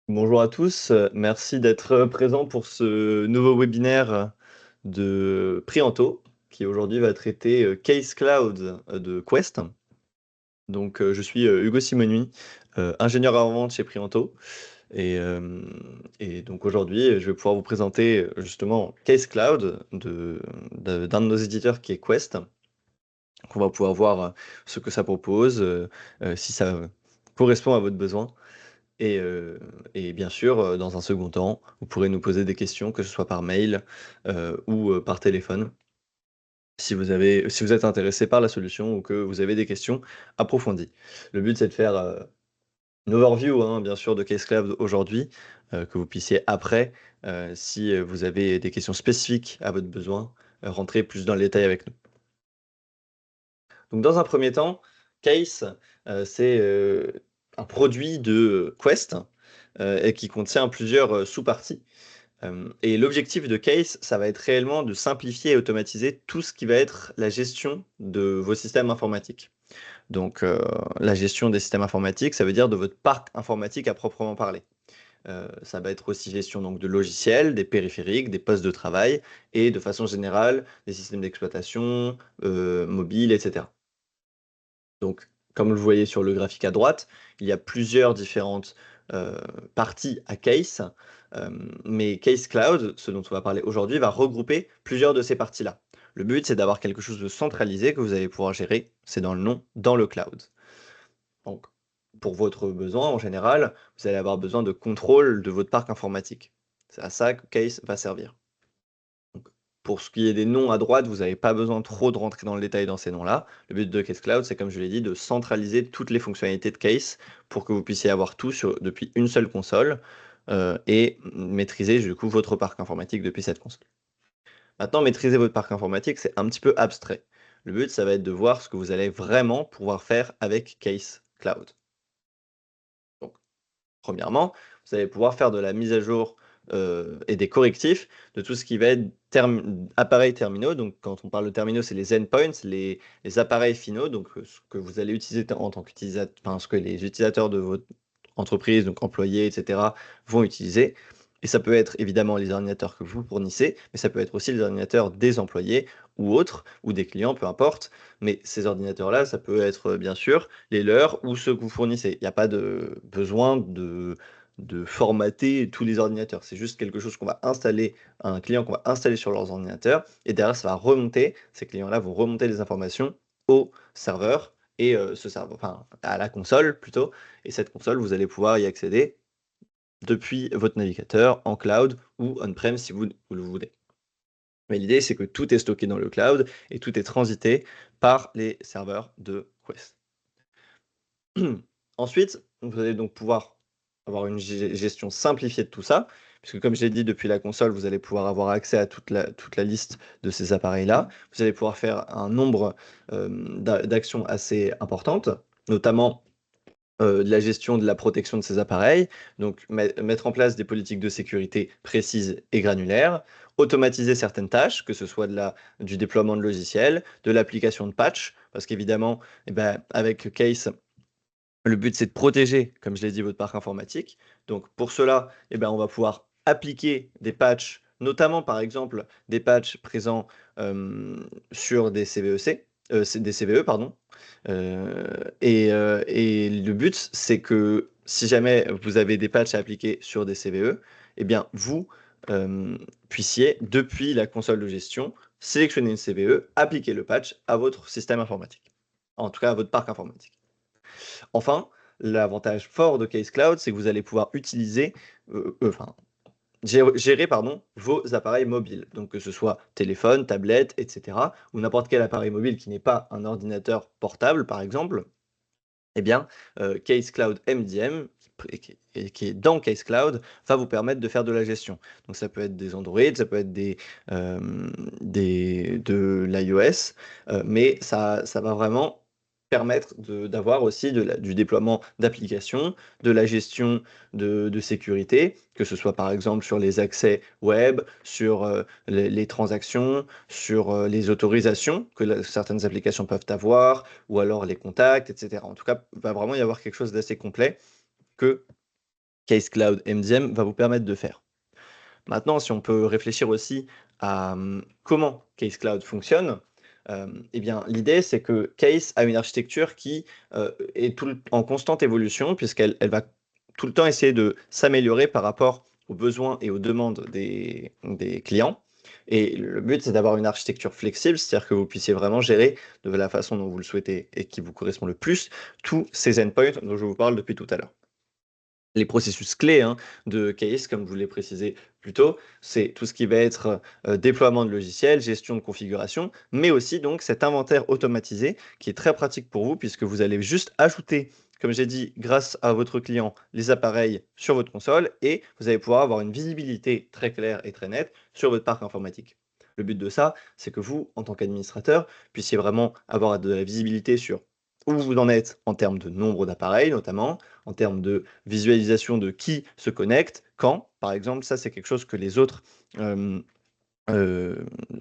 Bonjour à tous, merci d'être présents pour ce nouveau webinaire de Prianto, qui aujourd'hui va traiter Case Cloud de Quest. Donc, je suis Hugo Simonui, ingénieur avant-vente chez Prianto. Et donc aujourd'hui, je vais pouvoir vous présenter justement Case Cloud d'un de nos éditeurs qui est Quest. Donc, on va pouvoir voir ce que ça propose, si ça correspond à votre besoin. Et, heu et bien sûr, dans un second temps, vous pourrez nous poser des questions, que ce soit par mail, ou par téléphone, si vous êtes intéressé par la solution ou que vous avez des questions approfondies. Le but, c'est de faire, une overview, hein, bien sûr, de Case Cloud aujourd'hui, que vous puissiez après, si, vous avez des questions spécifiques à votre besoin, rentrer plus dans le détail avec nous. Donc dans un premier temps, Case, c'est, un produit de Quest, et qui contient plusieurs, sous-parties. Et l'objectif de Case, ça va être réellement de simplifier et automatiser tout ce qui va être la gestion de vos systèmes informatiques. Donc, la gestion des systèmes informatiques, ça veut dire de votre parc informatique à proprement parler. Ça va être aussi gestion donc de logiciels, des périphériques, des postes de travail et de façon générale, des systèmes d'exploitation, mobiles et cetera. Donc, comme vous le voyez sur le graphique à droite, il y a plusieurs différentes, heu, parties à Case, mais Case Cloud, ce dont on va parler aujourd'hui, va regrouper plusieurs de ces parties-là. Le but, c'est d'avoir quelque chose de centralisé que vous allez pouvoir gérer, c'est dans le nom, dans le cloud. Donc, pour votre besoin, en général, vous allez avoir besoin de contrôle de votre parc informatique. C'est à ça que Case va servir. Donc, pour ce qui est des noms à droite, vous n'avez pas besoin trop de rentrer dans le détail dans ces noms-là. Le but de Case Cloud, c'est comme je l'ai dit, de centraliser toutes les fonctionnalités de Case pour que vous puissiez avoir tout depuis une seule console et maîtriser du coup votre parc informatique depuis cette console. Maintenant, maîtriser votre parc informatique, c'est un petit peu abstrait. Le but, ça va être de voir ce que vous allez vraiment pouvoir faire avec Case Cloud. Donc, premièrement, vous allez pouvoir faire de la mise à jour, et des correctifs de tout ce qui va être appareils terminaux. Donc quand on parle de terminaux, c'est les endpoints, les appareils finaux, donc ce que vous allez utiliser en tant qu'utilisateur, enfin, ce que les utilisateurs de votre entreprise, donc employés et cetera, vont utiliser. Et ça peut être évidemment les ordinateurs que vous fournissez, mais ça peut être aussi les ordinateurs des employés ou autres, ou des clients, peu importe. Mais ces ordinateurs-là, ça peut être, bien sûr, les leurs ou ceux que vous fournissez. Il n'y a pas de besoin de formater tous les ordinateurs. C'est juste quelque chose qu'on va installer, un client qu'on va installer sur leurs ordinateurs et derrière ça va remonter, ces clients-là vont remonter les informations au serveur et ce serveur enfin à la console plutôt, et cette console, vous allez pouvoir y accéder depuis votre navigateur en cloud ou on-prem si vous le voulez. Mais l'idée, c'est que tout est stocké dans le cloud et tout est transité par les serveurs de Quest. Ensuite, vous allez donc pouvoir avoir une gestion simplifiée de tout ça, puisque comme je l'ai dit, depuis la console, vous allez pouvoir avoir accès à toute la liste de ces appareils-là. Vous allez pouvoir faire un nombre, d'actions assez importantes, notamment, de la gestion de la protection de ces appareils, donc mettre en place des politiques de sécurité précises et granulaires, automatiser certaines tâches, que ce soit du déploiement de logiciels, de l'application de patch, parce qu'évidemment, eh ben, avec Case, le but, c'est de protéger, comme je l'ai dit, votre parc informatique. Donc pour cela, eh ben, on va pouvoir appliquer des patchs, notamment par exemple des patchs présents sur des CVEC, des CVE, pardon. Et le but, c'est que si jamais vous avez des patchs à appliquer sur des CVE, eh bien vous puissiez, depuis la console de gestion, sélectionner une CVE, appliquer le patch à votre système informatique. En tout cas, à votre parc informatique. Enfin, l'avantage fort de Case Cloud, c'est que vous allez pouvoir utiliser, enfin, gérer pardon, vos appareils mobiles. Donc que ce soit téléphone, tablette, et cetera, ou n'importe quel appareil mobile qui n'est pas un ordinateur portable, par exemple, eh bien, Case Cloud MDM, qui est dans Case Cloud, va vous permettre de faire de la gestion. Donc ça peut être des Android, ça peut être de l'iOS, mais ça va vraiment permettre d'avoir aussi du déploiement d'applications, de la gestion de sécurité, que ce soit par exemple sur les accès web, sur, les transactions, sur, les autorisations que certaines applications peuvent avoir, ou alors les contacts, et cetera. En tout cas, il va vraiment y avoir quelque chose d'assez complet que Case Cloud MDM va vous permettre de faire. Maintenant, si on peut réfléchir aussi à comment Case Cloud fonctionne, eh bien, l'idée, c'est que Case a une architecture qui est en constante évolution, puisqu'elle va tout le temps essayer de s'améliorer par rapport aux besoins et aux demandes des clients. Et le but, c'est d'avoir une architecture flexible, c'est-à-dire que vous puissiez vraiment gérer de la façon dont vous le souhaitez et qui vous correspond le plus tous ces endpoints dont je vous parle depuis tout à l'heure. Les processus clés de Case, comme je vous l'ai précisé plus tôt, c'est tout ce qui va être déploiement de logiciels, gestion de configuration, mais aussi donc cet inventaire automatisé qui est très pratique pour vous puisque vous allez juste ajouter, comme j'ai dit, grâce à votre client, les appareils sur votre console et vous allez pouvoir avoir une visibilité très claire et très nette sur votre parc informatique. Le but de ça, c'est que vous, en tant qu'administrateur, puissiez vraiment avoir de la visibilité sur où vous en êtes en termes de nombre d'appareils notamment, en termes de visualisation de qui se connecte, quand, par exemple. Ça, c'est quelque chose que les autres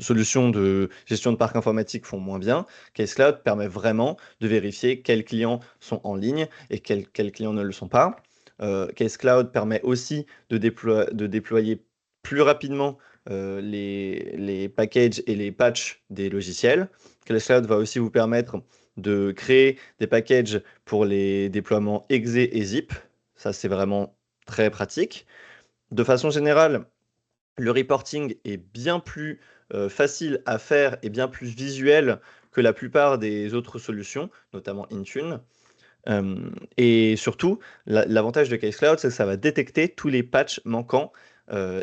solutions de gestion de parc informatique font moins bien. Case Cloud permet vraiment de vérifier quels clients sont en ligne et quels clients ne le sont pas. Case Cloud permet aussi de déployer plus rapidement les packages et les patchs des logiciels. Case Cloud va aussi vous permettre de créer des packages pour les déploiements exe et zip. Ça, c'est vraiment très pratique. De façon générale, le reporting est bien plus facile à faire et bien plus visuel que la plupart des autres solutions, notamment Intune. Et surtout, l'avantage de Case Cloud, c'est que ça va détecter tous les patchs manquants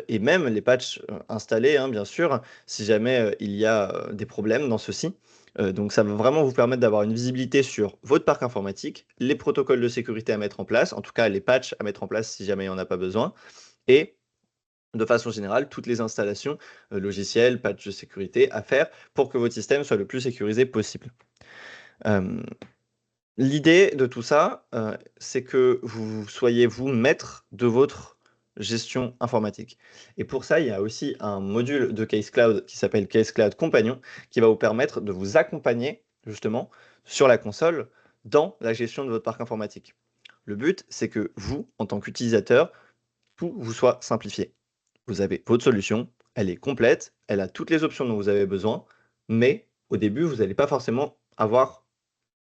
et même les patchs installés, bien sûr, si jamais il y a des problèmes dans ceux-ci. Donc ça va vraiment vous permettre d'avoir une visibilité sur votre parc informatique, les protocoles de sécurité à mettre en place, en tout cas les patchs à mettre en place si jamais il n'y en a pas besoin, et de façon générale, toutes les installations logicielles, patchs de sécurité à faire pour que votre système soit le plus sécurisé possible. Hem, L'idée de tout ça, c'est que vous soyez vous maître de votre gestion informatique et pour ça, il y a aussi un module de Case Cloud qui s'appelle Case Cloud Companion qui va vous permettre de vous accompagner justement sur la console dans la gestion de votre parc informatique. Le but, c'est que vous, en tant qu'utilisateur, tout vous soit simplifié. Vous avez votre solution, elle est complète, elle a toutes les options dont vous avez besoin, mais au début, vous n'allez pas forcément avoir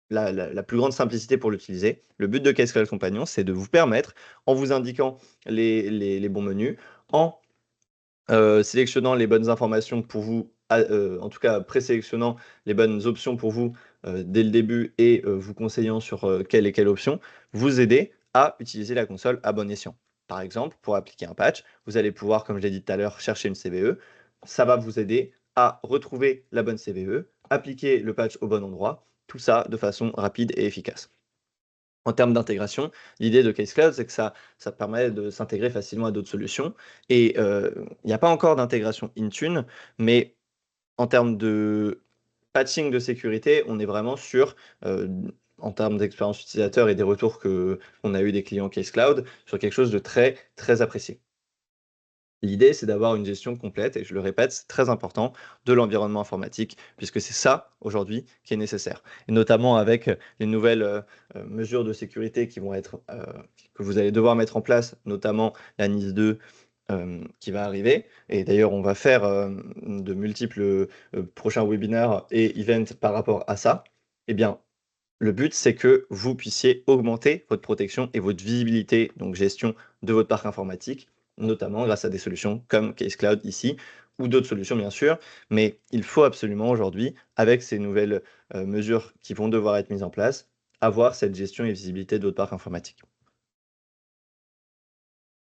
la plus grande simplicité pour l'utiliser. Le but de Case Cloud Companion, c'est de vous permettre, en vous indiquant les bons menus, en sélectionnant les bonnes informations pour vous, en tout cas présélectionnant les bonnes options pour vous dès le début et vous conseillant sur quelle et quelle option, vous aider à utiliser la console à bon escient. Par exemple, pour appliquer un patch, vous allez pouvoir, comme je l'ai dit tout à l'heure, chercher une CVE. Ça va vous aider à retrouver la bonne CVE, appliquer le patch au bon endroit, tout ça de façon rapide et efficace. En termes d'intégration, l'idée de Case Cloud, c'est que ça permet de s'intégrer facilement à d'autres solutions et il n'y a pas encore d'intégration Intune, mais en termes de patching de sécurité, on est vraiment sur, en termes d'expérience utilisateur et des retours qu'on a eu des clients Case Cloud, sur quelque chose de très, très apprécié. L'idée, c'est d'avoir une gestion complète et je le répète, c'est très important, de l'environnement informatique puisque c'est ça, aujourd'hui, qui est nécessaire et notamment avec, les nouvelles, mesures de sécurité qui vont être, que vous allez devoir mettre en place, notamment la NIS 2, qui va arriver et d'ailleurs on va faire, de multiples, prochains webinaires et events par rapport à ça. Eh bien, le but, c'est que vous puissiez augmenter votre protection et votre visibilité, donc gestion de votre parc informatique, notamment grâce à des solutions comme Case Cloud ici, ou d'autres solutions bien sûr. Mais il faut absolument aujourd'hui, avec ces nouvelles mesures qui vont devoir être mises en place, avoir cette gestion et visibilité de votre parc informatique.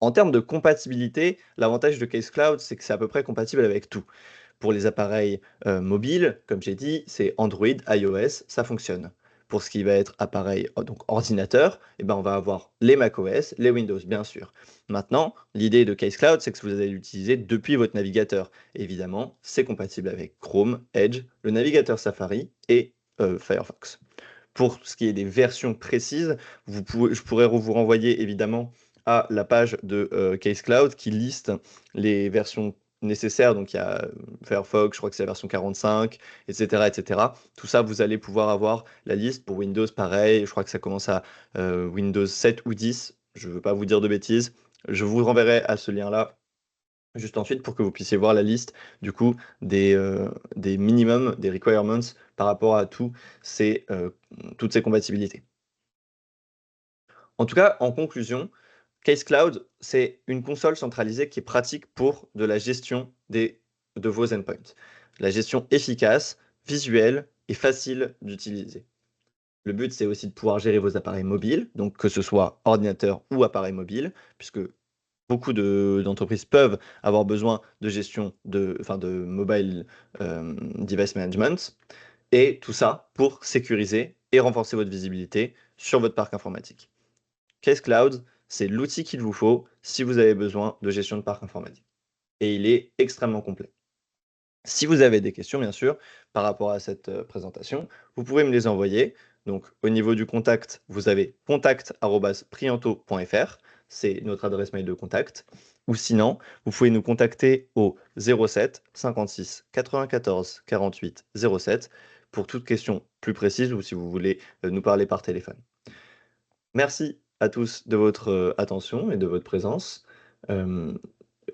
En termes de compatibilité, l'avantage de Case Cloud, c'est que c'est à peu près compatible avec tout. Pour les appareils, mobiles, comme j'ai dit, c'est Android, iOS, ça fonctionne. Pour ce qui va être appareil, donc ordinateur, eh ben, on va avoir les macOS, les Windows, bien sûr. Maintenant, l'idée de Case Cloud, c'est que vous allez l'utiliser depuis votre navigateur. Évidemment, c'est compatible avec Chrome, Edge, le navigateur Safari et Firefox. Pour ce qui est des versions précises, je pourrais vous renvoyer évidemment à la page de Case Cloud qui liste les versions nécessaires. Donc il y a Firefox, je crois que c'est la version 45, etc., etc. Tout ça, vous allez pouvoir avoir la liste. Pour Windows, pareil, je crois que ça commence à Windows 7 ou 10. je ne veux pas vous dire de bêtises. Je vous renverrai à ce lien-là juste ensuite pour que vous puissiez voir la liste du coup des minimums, des requirements par rapport à toutes ces compatibilités. En tout cas, en conclusion, Case Cloud, c'est une console centralisée qui est pratique pour de la gestion de vos endpoints. La gestion efficace, visuelle et facile d'utiliser. Le but, c'est aussi de pouvoir gérer vos appareils mobiles, donc que ce soit ordinateur ou appareil mobile, puisque beaucoup d'entreprises peuvent avoir besoin de gestion de mobile device management, et tout ça pour sécuriser et renforcer votre visibilité sur votre parc informatique. Case Cloud, c'est l'outil qu'il vous faut si vous avez besoin de gestion de parc informatique. Et il est extrêmement complet. Si vous avez des questions, bien sûr, par rapport à cette présentation, vous pouvez me les envoyer. Donc, au niveau du contact, vous avez contact@prianto.fr, c'est notre adresse mail de contact. Ou sinon, vous pouvez nous contacter au 07 56 94 48 07 pour toute question plus précise ou si vous voulez nous parler par téléphone. Merci à tous de votre attention et de votre présence.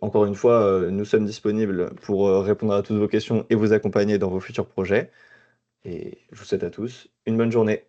Encore une fois, nous sommes disponibles pour répondre à toutes vos questions et vous accompagner dans vos futurs projets. Et je vous souhaite à tous une bonne journée.